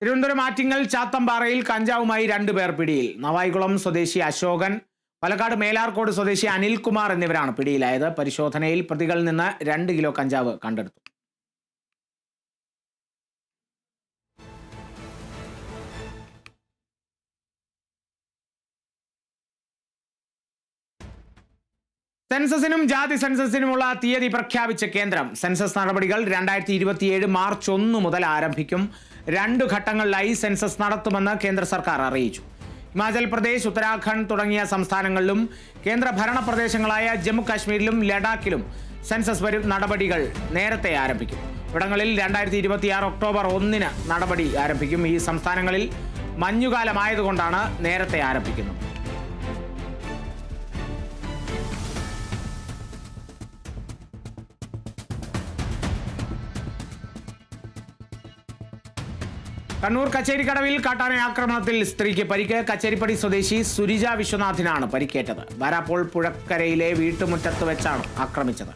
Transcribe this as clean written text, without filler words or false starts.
തിരുവനന്തപുരം ആറ്റിങ്ങൽ ചാത്തമ്പാറയിൽ കഞ്ചാവുമായി 2 പേർ പിടിയിൽ. നവായികുളം സ്വദേശി അശോകൻ, പാലക്കാട് മേലാർക്കോട് സ്വദേശി അനിൽകുമാർ എന്നിവരാണ് പിടിയിലായത്. പരിശോധനയിൽ പ്രതികളിൽ നിന്ന് 2 കിലോ കഞ്ചാവ് കണ്ടെടുത്തു. സെൻസസിനും ജാതി സെൻസസിനുമുള്ള തീയതി പ്രഖ്യാപിച്ച കേന്ദ്രം. സെൻസസ് നടപടികൾ 2027 മാർച്ച് 1 മുതൽ ആരംഭിക്കും. 2 ഘട്ടങ്ങളിലായി സെൻസസ് നടത്തുമെന്ന് കേന്ദ്ര സർക്കാർ അറിയിച്ചു. ഹിമാചൽ പ്രദേശ്, ഉത്തരാഖണ്ഡ് തുടങ്ങിയ സംസ്ഥാനങ്ങളിലും കേന്ദ്രഭരണ പ്രദേശങ്ങളായ ജമ്മു കാശ്മീരിലും ലഡാക്കിലും സെൻസസ് നടപടികൾ നേരത്തെ ആരംഭിക്കും. ഇവിടങ്ങളിൽ 2026 ഒക്ടോബർ 1 നടപടി ആരംഭിക്കും. ഈ സംസ്ഥാനങ്ങളിൽ മഞ്ഞുകാലമായതുകൊണ്ടാണ് നേരത്തെ ആരംഭിക്കുന്നത്. കണ്ണൂർ കച്ചേരിക്കടവിൽ കാട്ടാന ആക്രമണത്തിൽ സ്ത്രീക്ക് പരിക്ക്. കച്ചേരിപ്പടി സ്വദേശി സുരിജ വിശ്വനാഥിനാണ് പരിക്കേറ്റത്. ബാരാപ്പോൾ പുഴക്കരയിലെ വീട്ടുമുറ്റത്ത് വെച്ചാണ് ആക്രമിച്ചത്.